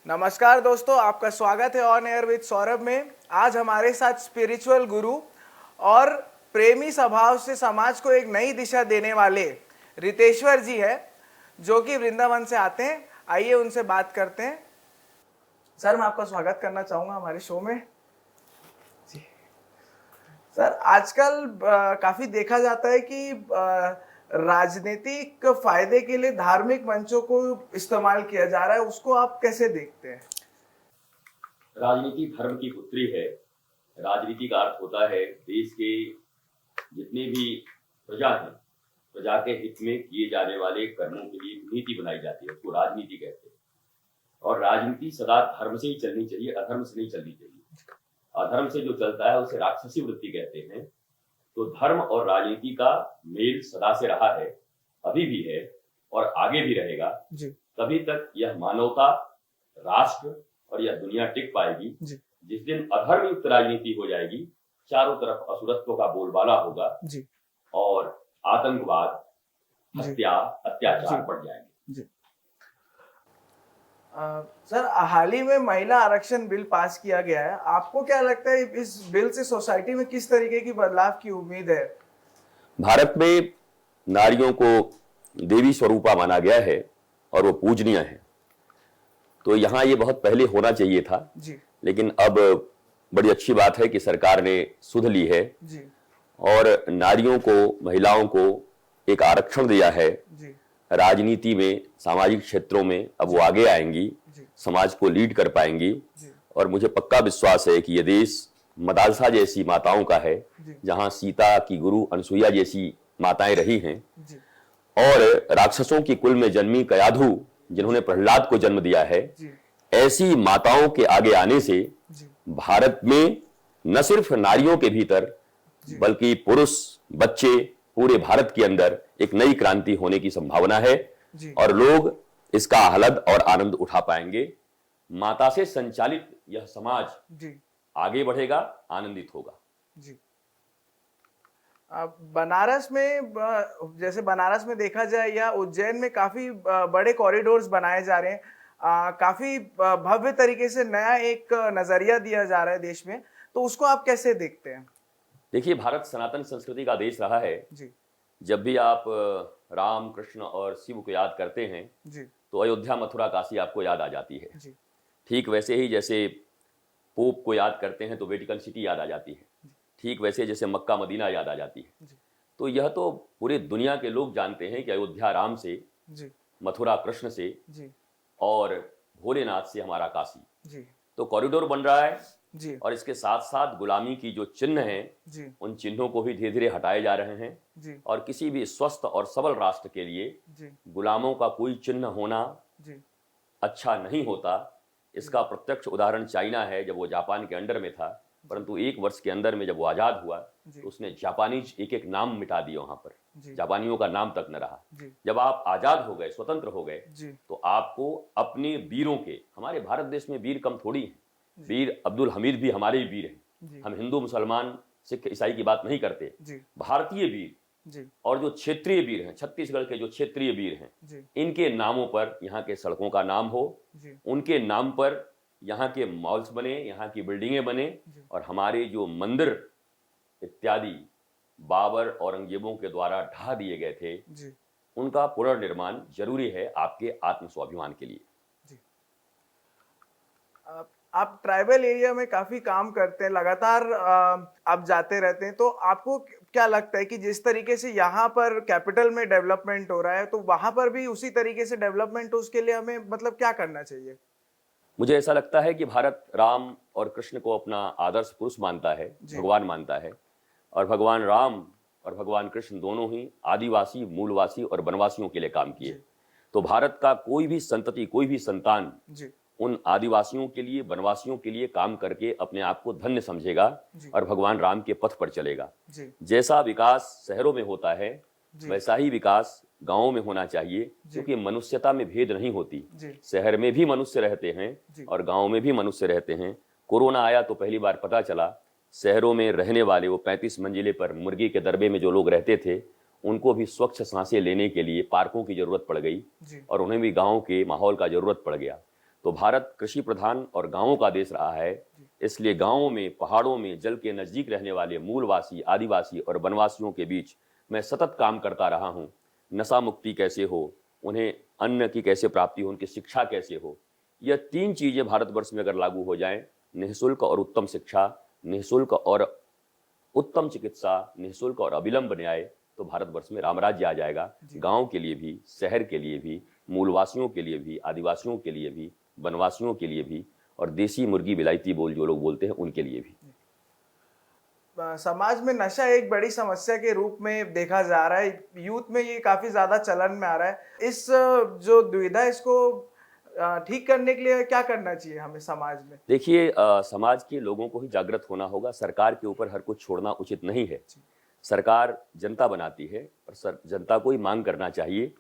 नमस्कार दोस्तों, आपका स्वागत है ऑन एयर विद सौरभ में। आज हमारे साथ स्पिरिचुअल गुरु और प्रेमी स्वभाव से समाज को एक नई दिशा देने वाले रितेश्वर जी है, जो कि वृंदावन से आते हैं। आइए उनसे बात करते हैं। सर, मैं आपका स्वागत करना चाहूँगा हमारे शो में। जी सर, आजकल काफ़ी देखा जाता है कि राजनीतिक फायदे के लिए धार्मिक मंचों को इस्तेमाल किया जा रहा है, उसको आप कैसे देखते हैं? राजनीति धर्म की पुत्री है। राजनीति का अर्थ होता है देश के जितने भी प्रजा हैं, प्रजा के हित में किए जाने वाले कर्मों के लिए नीति बनाई जाती है, उसको राजनीति कहते हैं। और राजनीति सदा धर्म से ही चलनी चाहिए, अधर्म से नहीं चलनी चाहिए। अधर्म से जो चलता है उसे राक्षसी वृत्ति कहते हैं। तो धर्म और राजनीति का मेल सदा से रहा है, अभी भी है और आगे भी रहेगा जी। तभी तक यह मानवता, राष्ट्र और यह दुनिया टिक पाएगी जी। जिस दिन अधर्म युक्त राजनीति हो जाएगी, चारों तरफ असुरत्व का बोलबाला होगा जी। और आतंकवाद, हत्या, अत्याचार बढ़ जाएंगे जी। सर, हाल ही में महिला आरक्षण बिल पास किया गया है। आपको क्या लगता है इस बिल से सोसाइटी में किस तरीके की बदलाव की उम्मीद है? भारत में नारियों को देवी स्वरूपा माना गया है और वो पूजनीय है, तो यहाँ ये बहुत पहले होना चाहिए था जी। लेकिन अब बड़ी अच्छी बात है कि सरकार ने सुध ली है जी। और नारियों को, महिलाओं को एक आरक्षण दिया है जी। राजनीति में, सामाजिक क्षेत्रों में अब वो आगे आएंगी, समाज को लीड कर पाएंगी। और मुझे पक्का विश्वास है कि ये देश मदालसा जैसी माताओं का है, जहां सीता की गुरु अनसुईया जैसी माताएं रही हैं, और राक्षसों की कुल में जन्मी कयाधु जिन्होंने प्रहलाद को जन्म दिया है, ऐसी माताओं के आगे आने से भारत में न सिर्फ नारियों के भीतर बल्कि पुरुष, बच्चे, पूरे भारत के अंदर एक नई क्रांति होने की संभावना है और लोग इसका आह्लाद और आनंद उठा पाएंगे। माता से संचालित यह समाज जी। आगे बढ़ेगा, आनंदित होगा जी। बनारस में, जैसे बनारस में देखा जाए या उज्जैन में काफी बड़े कॉरिडोर्स बनाए जा रहे हैं, काफी भव्य तरीके से नया एक नजरिया दिया जा रहा है देश में, तो उसको आप कैसे देखते हैं? देखिए, भारत सनातन संस्कृति का देश रहा है जी। जब भी आप राम, कृष्ण और शिव को याद करते हैं जी। तो अयोध्या, मथुरा, काशी आपको याद आ जाती है जी। ठीक वैसे ही जैसे पोप को याद करते हैं तो वेटिकन सिटी याद आ जाती है, ठीक वैसे जैसे मक्का, मदीना याद आ जाती है जी। तो यह तो पूरी दुनिया के लोग जानते हैं कि अयोध्या राम से जी। मथुरा कृष्ण से जी। और भोलेनाथ से हमारा काशी जी। तो कॉरिडोर बन रहा है जी। और इसके साथ साथ गुलामी की जो चिन्ह हैं उन चिन्हों को भी धीरे धीरे हटाए जा रहे हैं जी। और किसी भी स्वस्थ और सबल राष्ट्र के लिए जी। गुलामों का कोई चिन्ह होना जी। अच्छा नहीं होता। इसका प्रत्यक्ष उदाहरण चाइना है, जब वो जापान के अंडर में था, परंतु एक वर्ष के अंदर में जब वो आजाद हुआ तो उसने जापानीज एक एक नाम मिटा दिया, वहां पर जापानियों का नाम तक न रहा। जब आप आजाद हो गए, स्वतंत्र हो गए, तो आपको अपने वीरों के, हमारे भारत देश में वीर कम थोड़ी हैं, वीर अब्दुल हमीद भी हमारे ही वीर हैं। हम हिंदू, मुसलमान, सिख, ईसाई की बात नहीं करते, भारतीय वीर और जो क्षेत्रीय वीर हैं, छत्तीसगढ़ के जो क्षेत्रीय वीर हैं, इनके नामों पर यहाँ के सड़कों का नाम हो, उनके नाम पर यहाँ के मॉल्स बने, यहाँ की बिल्डिंगें बने, और हमारे जो मंदिर इत्यादि बाबर, औरंगजेबों के द्वारा ढा दिए गए थे, उनका पुनर्निर्माण जरूरी है आपके आत्म स्वाभिमान के लिए। आप ट्राइबल एरिया में काफी काम करते हैं, लगातार आप जाते रहते हैं, तो आपको क्या लगता है कि जिस तरीके से यहाँ पर कैपिटल में डेवलपमेंट हो रहा है, तो वहां पर भी उसी तरीके से डेवलपमेंट हो, उसके लिए हमें मतलब क्या करना चाहिए? मुझे ऐसा लगता है कि भारत राम और कृष्ण को अपना आदर्श पुरुष मानता है, भगवान मानता है, और भगवान राम और भगवान कृष्ण दोनों ही आदिवासी, मूलवासी और वनवासियों के लिए काम किए। तो भारत का कोई भी संतति, कोई भी संतान उन आदिवासियों के लिए, वनवासियों के लिए काम करके अपने आप को धन्य समझेगा और भगवान राम के पथ पर चलेगा। जैसा विकास शहरों में होता है वैसा ही विकास गांवों में होना चाहिए, क्योंकि मनुष्यता में भेद नहीं होती। शहर में भी मनुष्य रहते हैं और गांव में भी मनुष्य रहते हैं। कोरोना आया तो पहली बार पता चला, शहरों में रहने वाले वो 35 मंजिले पर मुर्गी के दरबे में जो लोग रहते थे, उनको भी स्वच्छ सांसें लेने के लिए पार्कों की जरूरत पड़ गई और उन्हें भी गांव के माहौल का जरूरत पड़ गया। तो भारत कृषि प्रधान और गांवों का देश रहा है, इसलिए गांवों में, पहाड़ों में, जल के नजदीक रहने वाले मूलवासी, आदिवासी और वनवासियों के बीच मैं सतत काम करता रहा हूं। नशा मुक्ति कैसे हो, उन्हें अन्न की कैसे प्राप्ति हो, उनकी शिक्षा कैसे हो, यह 3 चीजें भारतवर्ष में अगर लागू हो जाएं, निःशुल्क और उत्तम शिक्षा, निःशुल्क और उत्तम चिकित्सा, निःशुल्क और अविलंब न्याय, तो भारतवर्ष में रामराज्य आ जाएगा। गांव के लिए भी, शहर के लिए भी, मूलवासियों के लिए भी, आदिवासियों के लिए भी, वनवासियों के लिए भी, और देसी मुर्गी विलायती बोल जो लोग बोलते हैं उनके लिए भी। समाज में नशा एक बड़ी समस्या के रूप में देखा जा रहा है, यूथ में ये काफी ज्यादा चलन में आ रहा है। इस जो दुविधा, इसको ठीक करने के लिए क्या करना चाहिए हमें समाज में? देखिए, समाज के लोगों को ही जागृत होना होगा। सरकार के ऊपर हर कुछ छोड़ना उचित नहीं है। सरकार जनता बनाती है, और जनता को ही मांग करना चाहिए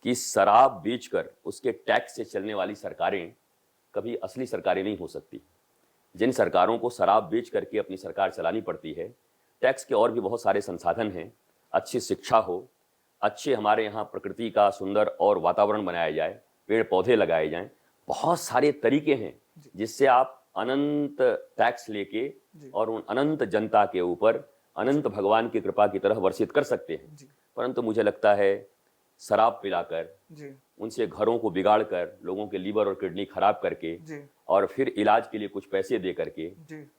कि शराब बेचकर उसके टैक्स से चलने वाली सरकारें कभी असली सरकारें नहीं हो सकती। जिन सरकारों को शराब बेच करके अपनी सरकार चलानी पड़ती है, टैक्स के और भी बहुत सारे संसाधन हैं, अच्छी शिक्षा हो, अच्छे हमारे यहाँ प्रकृति का सुंदर और वातावरण बनाया जाए, पेड़ पौधे लगाए जाएं, बहुत सारे तरीके हैं जिससे आप अनंत टैक्स लेके और उन अनंत जनता के ऊपर अनंत भगवान की कृपा की तरह वर्षित कर सकते हैं। परंतु मुझे लगता है शराब पिलाकर, उनसे घरों को बिगाड़ कर, लोगों के लीवर और किडनी खराब करके और फिर इलाज के लिए कुछ पैसे दे करके,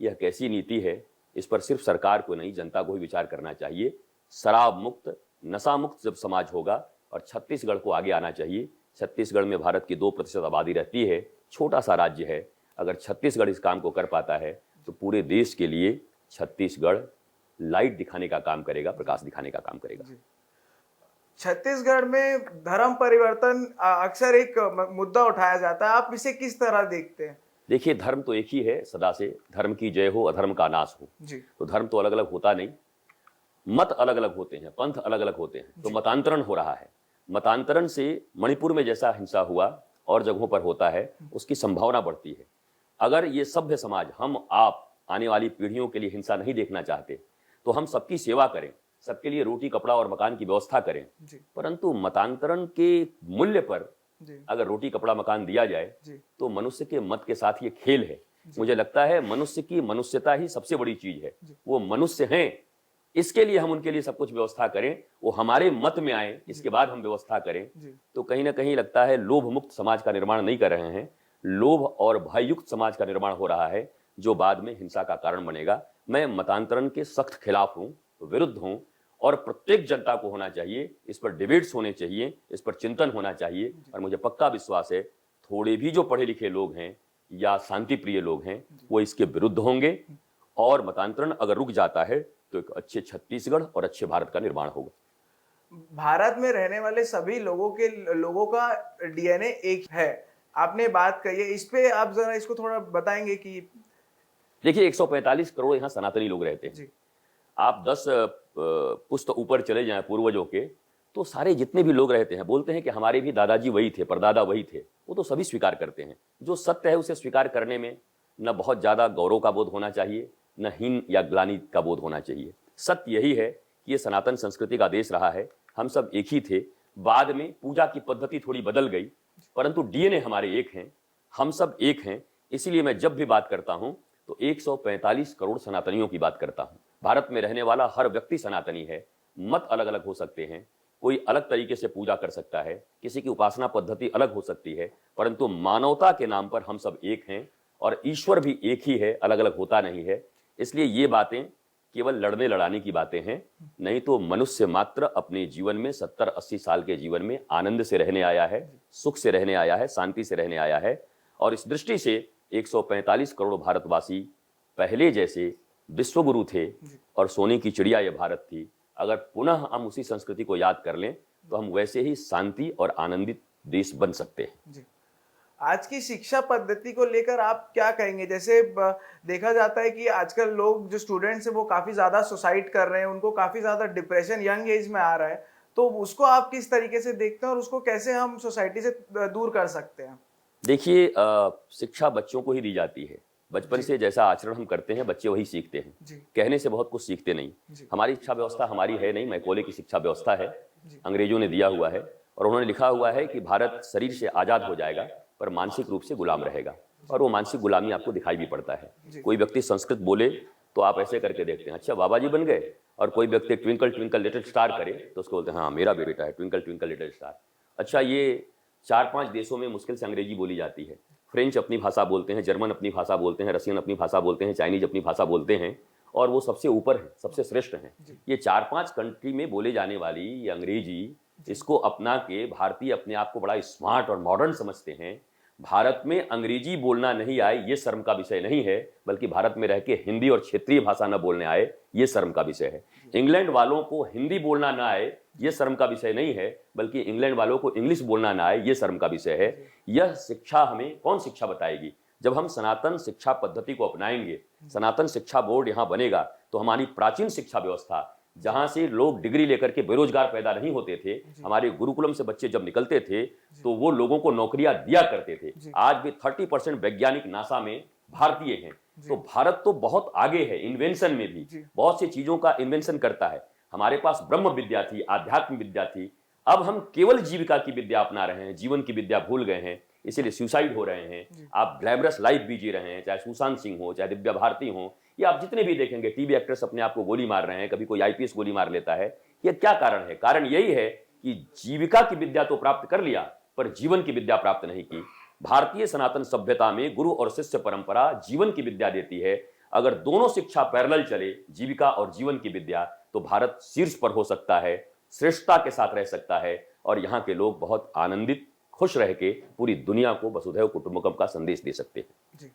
यह कैसी नीति है? इस पर सिर्फ सरकार को नहीं, जनता को भी विचार करना चाहिए। शराब मुक्त, नशा मुक्त जब समाज होगा, और छत्तीसगढ़ को आगे आना चाहिए। छत्तीसगढ़ में भारत की 2% आबादी रहती है, छोटा सा राज्य है। अगर छत्तीसगढ़ इस काम को कर पाता है तो पूरे देश के लिए छत्तीसगढ़ लाइट दिखाने का काम करेगा, प्रकाश दिखाने का काम करेगा। छत्तीसगढ़ में धर्म परिवर्तन अक्सर एक मुद्दा उठाया जाता है, आप इसे किस तरह देखते हैं? देखिए, धर्म तो एक ही है सदा से, धर्म की जय हो, अधर्म का नाश हो। तो धर्म तो अलग अलग होता नहीं, मत अलग अलग होते हैं, पंथ अलग अलग होते हैं। तो मतांतरण हो रहा है। मतांतरण से मणिपुर में जैसा हिंसा हुआ और जगहों पर होता है, उसकी संभावना बढ़ती है। अगर ये सभ्य समाज, हम आप आने वाली पीढ़ियों के लिए हिंसा नहीं देखना चाहते, तो हम सबकी सेवा करें, सबके लिए रोटी, कपड़ा और मकान की व्यवस्था करें। परंतु मतांतरण के मूल्य पर अगर रोटी, कपड़ा, मकान दिया जाए तो मनुष्य के मत के साथ ये खेल है। मुझे लगता है मनुष्य की मनुष्यता ही सबसे बड़ी चीज है। वो मनुष्य हैं, इसके लिए हम उनके लिए सब कुछ व्यवस्था करें, वो हमारे मत में आए, इसके बाद हम व्यवस्था करें। तो कहीं ना कहीं लगता है लोभ मुक्त समाज का निर्माण नहीं कर रहे हैं, लोभ और भययुक्त समाज का निर्माण हो रहा है, जो बाद में हिंसा का कारण बनेगा। मैं मतांतरण के सख्त खिलाफ हूं, विरुद्ध हूं, और प्रत्येक जनता को होना चाहिए, इस पर डिबेट्स होने चाहिए, इस पर चिंतन होना चाहिए। और मुझे पक्का विश्वास है थोड़े भी जो पढ़े लिखे लोग हैं या शांति प्रिय लोग हैं, वो इसके विरुद्ध होंगे, और मतांतरण अगर रुक जाता है तो एक अच्छे छत्तीसगढ़ और अच्छे भारत का निर्माण होगा। भारत में रहने वाले सभी लोगों का डीएनए एक है, आपने बात कही है, इस पे आप जरा इसको थोड़ा बताएंगे कि? देखिए, 145 करोड़ यहाँ सनातनी लोग रहते हैं। आप 10 पुस्त ऊपर चले जाएं पूर्वजों के, तो सारे जितने भी लोग रहते हैं बोलते हैं कि हमारे भी दादाजी वही थे, परदादा वही थे। वो तो सभी स्वीकार करते हैं। जो सत्य है उसे स्वीकार करने में न बहुत ज्यादा गौरव का बोध होना चाहिए, न हीन या ग्लानि का बोध होना चाहिए। सत्य यही है कि ये सनातन संस्कृति का देश रहा है, हम सब एक ही थे। बाद में पूजा की पद्धति थोड़ी बदल गई, परंतु डीएनए हमारे एक हैं, हम सब एक हैं। इसीलिए मैं जब भी बात करता हूं तो 145 करोड़ सनातनियों की बात करता हूं। भारत में रहने वाला हर व्यक्ति सनातनी है। मत अलग अलग हो सकते हैं, कोई अलग तरीके से पूजा कर सकता है, किसी की उपासना पद्धति अलग हो सकती है, परंतु मानवता के नाम पर हम सब एक हैं, और ईश्वर भी एक ही है, अलग अलग होता नहीं है। इसलिए ये बातें केवल लड़ने लड़ाने की बातें हैं, नहीं तो मनुष्य मात्र अपने जीवन में 70-80 साल के जीवन में आनंद से रहने आया है, सुख से रहने आया है, शांति से रहने आया है। और इस दृष्टि से 145 करोड़ भारतवासी पहले जैसे विश्वगुरु थे, और सोने की चिड़िया ये भारत थी। अगर पुनः हम उसी संस्कृति को याद कर लें तो हम वैसे ही शांति और आनंदित देश बन सकते हैं। आज की शिक्षा पद्धति को लेकर आप क्या कहेंगे? जैसे देखा जाता है कि आजकल लोग, जो स्टूडेंट्स हैं, वो काफी ज्यादा सुसाइड कर रहे हैं, उनको काफी ज्यादा डिप्रेशन यंग एज में आ रहा है, तो उसको आप किस तरीके से देखते हैं और उसको कैसे हम सोसाइटी से दूर कर सकते हैं? देखिए, शिक्षा बच्चों को ही दी जाती है, बचपन से जैसा आचरण हम करते हैं बच्चे वही सीखते हैं। कहने से बहुत कुछ सीखते नहीं। हमारी शिक्षा व्यवस्था हमारी है नहीं, मैकॉले की शिक्षा व्यवस्था है, अंग्रेजों ने दिया हुआ है और उन्होंने लिखा हुआ है कि भारत शरीर से आजाद हो जाएगा पर मानसिक रूप से गुलाम रहेगा, और वो मानसिक गुलामी आपको दिखाई भी पड़ता है। कोई व्यक्ति संस्कृत बोले तो आप ऐसे करके देखते हैं, अच्छा बाबा जी बन गए, और कोई व्यक्ति ट्विंकल ट्विंकल लिटिल स्टार करे तो उसको बोलते हैं हाँ मेरा भी बेटा है ट्विंकल ट्विंकल लिटिल स्टार। अच्छा, ये 4-5 देशों में मुश्किल से अंग्रेजी बोली जाती है। फ्रेंच अपनी भाषा बोलते हैं, जर्मन अपनी भाषा बोलते हैं, रशियन अपनी भाषा बोलते हैं, चाइनीज अपनी भाषा बोलते हैं, और वो सबसे ऊपर है, सबसे श्रेष्ठ हैं। ये 4-5 कंट्री में बोले जाने वाली ये अंग्रेजी, इसको अपना के भारतीय अपने आप को बड़ा स्मार्ट और मॉडर्न समझते हैं। भारत में अंग्रेजी बोलना नहीं आए ये शर्म का विषय नहीं है, बल्कि भारत में रह के हिंदी और क्षेत्रीय भाषा न बोलने आए ये शर्म का विषय है। इंग्लैंड वालों को हिंदी बोलना ना आए ये शर्म का विषय नहीं है, बल्कि इंग्लैंड वालों को इंग्लिश बोलना ना आए ये शर्म का विषय है। यह शिक्षा हमें कौन शिक्षा बताएगी? जब हम सनातन शिक्षा पद्धति को अपनाएंगे, सनातन शिक्षा बोर्ड यहाँ बनेगा, तो हमारी प्राचीन शिक्षा व्यवस्था जहां से लोग डिग्री लेकर के बेरोजगार पैदा नहीं होते थे, हमारे गुरुकुलम से बच्चे जब निकलते थे तो वो लोगों को नौकरियां दिया करते थे। आज भी 30% वैज्ञानिक नासा में भारतीय हैं। तो भारत तो बहुत आगे है, इन्वेंशन में भी बहुत सी चीजों का इन्वेंशन करता है। हमारे पास ब्रह्म विद्या थी, आध्यात्म विद्या थी, अब हम केवल जीविका की विद्या अपना रहे हैं, जीवन की विद्या भूल गए हैं, इसीलिए सुसाइड हो रहे हैं। आप ग्लैमरस लाइफ भी जी रहे हैं, चाहे सुशांत सिंह हो, चाहे दिव्या भारती हो, या आप जितने भी देखेंगे टीवी एक्ट्रेस अपने आप को गोली मार रहे हैं, कभी कोई आईपीएस गोली मार लेता है। ये क्या कारण है? कारण यही है कि जीविका की विद्या तो प्राप्त कर लिया पर जीवन की विद्या प्राप्त नहीं की। भारतीय सनातन सभ्यता में गुरु और शिष्य परंपरा जीवन की विद्या देती है। अगर दोनों शिक्षा पैरेलल चले, जीविका और जीवन की विद्या, तो भारत शीर्ष पर हो सकता है, श्रेष्ठता के साथ रह सकता है, और यहाँ के लोग बहुत आनंदित खुश रह के पूरी दुनिया को वसुधैव कुटुंबकम का संदेश दे सकते हैं। जी।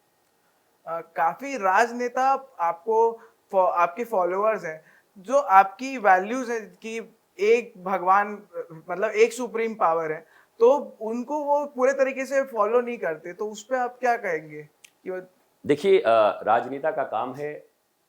काफी राजनेता आपको आपके फॉलोअर्स हैं जो आपकी वैल्यूज है कि एक भगवान मतलब एक सुप्रीम पावर है, तो उनको वो पूरे तरीके से फॉलो नहीं करते, तो उस पर आप क्या कहेंगे? कि देखिए, राजनेता का काम है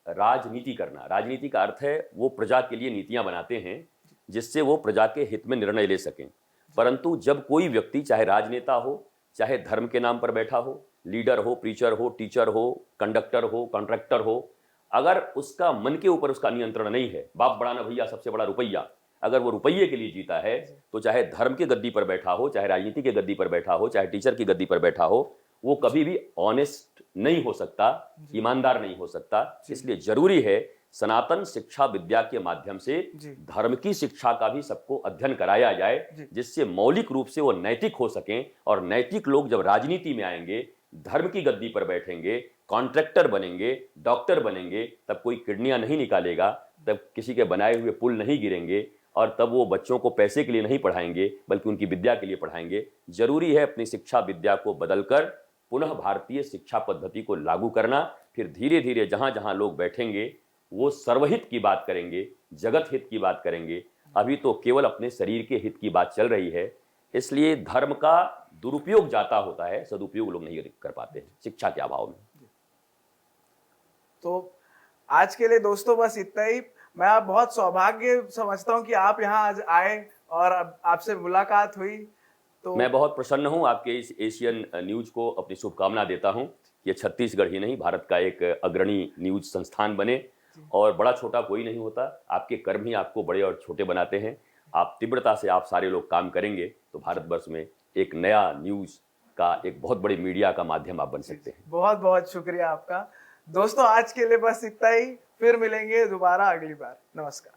राजनीति करना। राजनीति का अर्थ है वो प्रजा के लिए नीतियां बनाते हैं जिससे वो प्रजा के हित में निर्णय ले सकें। परंतु जब कोई व्यक्ति, चाहे राजनेता हो, चाहे धर्म के नाम पर बैठा हो, लीडर हो, प्रीचर हो, टीचर हो, कंडक्टर हो, कॉन्ट्रैक्टर हो, अगर उसका मन के ऊपर उसका नियंत्रण नहीं है, बाप बड़ा ना भैया सबसे बड़ा रुपया, अगर वो रुपये के लिए जीता है, तो चाहे धर्म की गद्दी पर बैठा हो, चाहे राजनीति की गद्दी पर बैठा हो, चाहे टीचर की गद्दी पर बैठा हो, वो कभी भी ऑनेस्ट नहीं हो सकता, ईमानदार नहीं हो सकता। इसलिए जरूरी है सनातन शिक्षा विद्या के माध्यम से धर्म की शिक्षा का भी सबको अध्ययन कराया जाए, जिससे मौलिक रूप से वो नैतिक हो सकें। और नैतिक लोग जब राजनीति में आएंगे, धर्म की गद्दी पर बैठेंगे, कॉन्ट्रैक्टर बनेंगे, डॉक्टर बनेंगे, तब कोई किडनियां नहीं निकालेगा, तब किसी के बनाए हुए पुल नहीं गिरेंगे, और तब वो बच्चों को पैसे के लिए नहीं पढ़ाएंगे बल्कि उनकी विद्या के लिए पढ़ाएंगे। जरूरी है अपनी शिक्षा विद्या को बदलकर पुनः भारतीय शिक्षा पद्धति को लागू करना। फिर धीरे धीरे जहां जहां लोग बैठेंगे वो सर्वहित की बात करेंगे, जगत हित की बात करेंगे। अभी तो केवल अपने शरीर के हित की बात चल रही है, इसलिए धर्म का दुरुपयोग जाता होता है, सदुपयोग लोग नहीं कर पाते हैं शिक्षा के अभाव में। तो आज के लिए दोस्तों बस इतना ही। मैं आप बहुत सौभाग्य समझता हूं कि आप यहाँ आज आए और आपसे मुलाकात हुई। तो मैं बहुत प्रसन्न हूं, आपके इस एशियन न्यूज को अपनी शुभकामना देता हूं। ये छत्तीसगढ़ ही नहीं, भारत का एक अग्रणी न्यूज संस्थान बने, और बड़ा छोटा कोई नहीं होता, आपके कर्म ही आपको बड़े और छोटे बनाते हैं। आप तीव्रता से आप सारे लोग काम करेंगे तो भारतवर्ष में एक नया न्यूज का एक बहुत बड़ी मीडिया का माध्यम आप बन सकते हैं। बहुत बहुत शुक्रिया आपका। दोस्तों आज के लिए बस इतना ही, फिर मिलेंगे दोबारा अगली बार। नमस्कार।